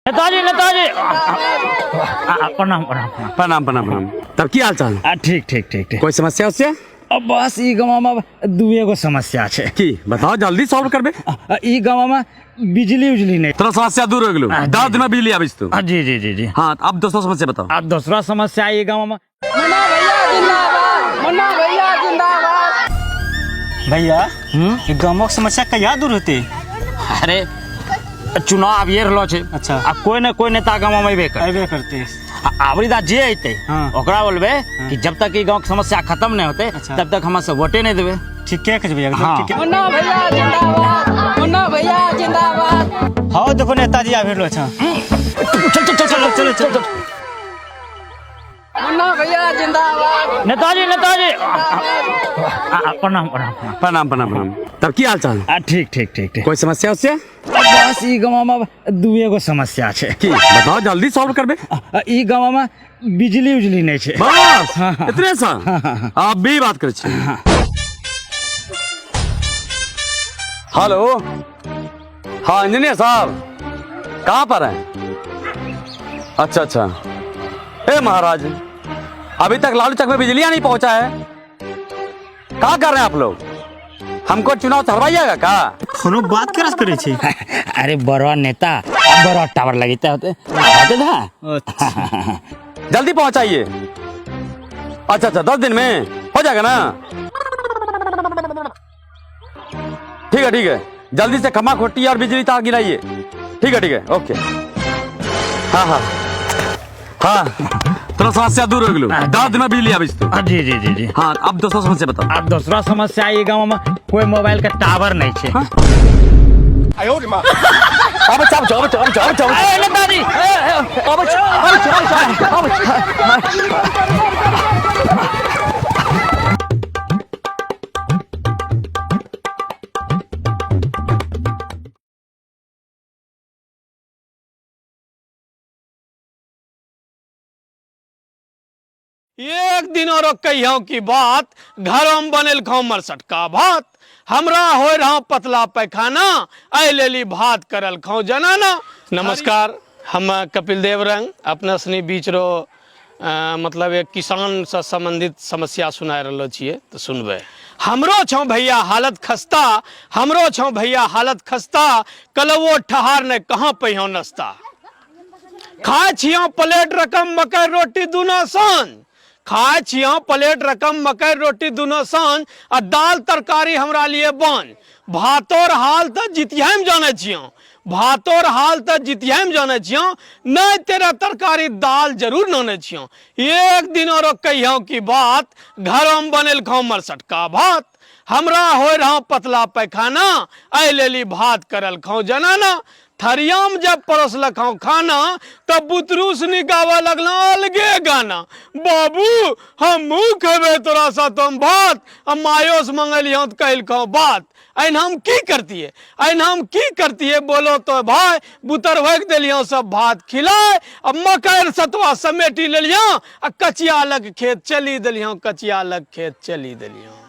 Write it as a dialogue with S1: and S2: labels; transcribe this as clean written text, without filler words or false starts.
S1: नेताजी नेताजी प्रणाम प्रणाम प्रणाम।
S2: प्रणाम प्रणाम प्रणाम। तब की हाल चाल?
S1: ठीक ठीक ठीक ठीक।
S2: कोई समस्या उससे?
S1: अब बस ई गाँव में दुए गो समस्या छे।
S2: की बताओ, जल्दी सॉल्व करबे।
S1: ई गाँव में बिजली उजली नहीं।
S2: तोरा समस्या दूर हो गेलो। 10 दिन में बिजली आबिस तू।
S1: जी जी जी जी।
S2: हाँ, अब दूसरा समस्या बताओ।
S1: अब दूसरा समस्या ई गाँव में
S3: मुन्ना भैया जिंदाबाद, मुन्ना भैया जिंदाबाद।
S4: भैया ये गाँव की समस्या कहिया दूर होते?
S1: अरे चुनाव ये रहलो छे।
S4: अच्छा।
S1: अब कोई न कोई नेता गाँव में अबे कर।
S4: अबे करते।
S1: आवरी दा जे अइते
S4: हाँ।
S1: ओकरा बोलबे कि जब तक ई गाँव की समस्या खत्म नहीं होते
S4: अच्छा।
S1: तब तक हम से वोटे नहीं देबे।
S4: ठीक है भैया।
S1: हाँ।
S4: ठीक है।
S3: मुन्ना भैया जिंदाबाद, मुन्ना भैया जिंदाबाद।
S4: हाँ देखो नेताजी आ फिर अच्छा। चलो चलो चलो।
S3: मुन्ना भैया जिंदाबाद।
S1: नेताजी नेताजी प्रणाम प्रणाम प्रणाम।
S2: प्रणाम प्रणाम प्रणाम। तब की हाल चाल?
S1: ठीक ठीक ठीक ठीक।
S2: कोई समस्या उससे?
S1: बस ई गाँव में दुए गो समस्या छे।
S2: की बताओ, जल्दी सॉल्व करबे।
S1: ई गाँव में बिजली उजली नहीं छे।
S2: बस इतने सा आप भी बात करे छी। हेलो, हाँ इंजीनियर साहब कहाँ पर हैं? अच्छा अच्छा। ए महाराज, अभी तक लालू चक में बिजलियां नहीं पहुंचा है। क्या कर रहे हैं आप लोग? हमको चुनाव से हरवाइएगा का?
S4: कोनो बात के रस करे छी?
S1: अरे बड़ा नेता बड़ा टावर लगते होते था।
S4: अच्छा।
S2: जल्दी पहुंचाइए। अच्छा अच्छा, 10 दिन में हो जाएगा ना? ठीक है, जल्दी से खमा खोटी और बिजली तार गिराइए। ठीक है, ओके। हाँ हाँ हाँ, थोड़ा समस्या दूर हो गेलो। 10 दिन में बिजली आबिस तू।
S1: जी जी जी जी।
S2: हाँ, अब दूसरा समस्या बताओ।
S1: अब दूसरा समस्या ये गाँव में कोई मोबाइल का टावर नहीं छे।
S2: अब चाओ।
S1: नेताजी
S5: एक दिन और कहियो की बात, घरों में बनल खाओ मरसट का भात। हमरा हो रहा पतला पैखाना, ऐ लेली भात करल खाओ जनाना। नमस्कार, हम कपिल देव रंग अपना सनी बीच रो मतलब एक किसान से संबंधित समस्या सुना रहा छिए तो सुनबे। हमरो छौ भैया हालत खस्ता, हमरो छौ भैया हालत खस्ता, कलवो ठहार ने कहाँ पहियो नस्ता। खाए छियो प्लेट रकम मकई रोटी दूना सान, खाए छियो प्लेट रकम मकई रोटी दूनो सांझ, आ दाल तरकारी हमरा लिए बन। भातोर हाल तो जितियाम जाने छियो, भातोर हाल तो जितियाम जाने छियो, नहीं तेरा तरकारी दाल जरूर नाने छियो। एक दिन और कहियो की बात, घरों में बनल खाओ मरसट का भात। हमरा हो रहा पतला पैखाना, ऐ लेली भात करल खाओ जनाना। थरियाम जब परोस लखाओ खाना, तब बुतरूस निकावा लगला अलगे गाना। बाबू हम मुँह खेबे तोरा सा तुम भात, अब मायोस मंगलियो तो कहल खाओ बात। ऐन हम की करती है बोलो तो भाई, बुतर भग दिलियो सब भात खिलाए। अब मकई सतवा समेटी लियो, कचिया लग खेत चली दिलियो, कचिया लग खेत चली दिलियो।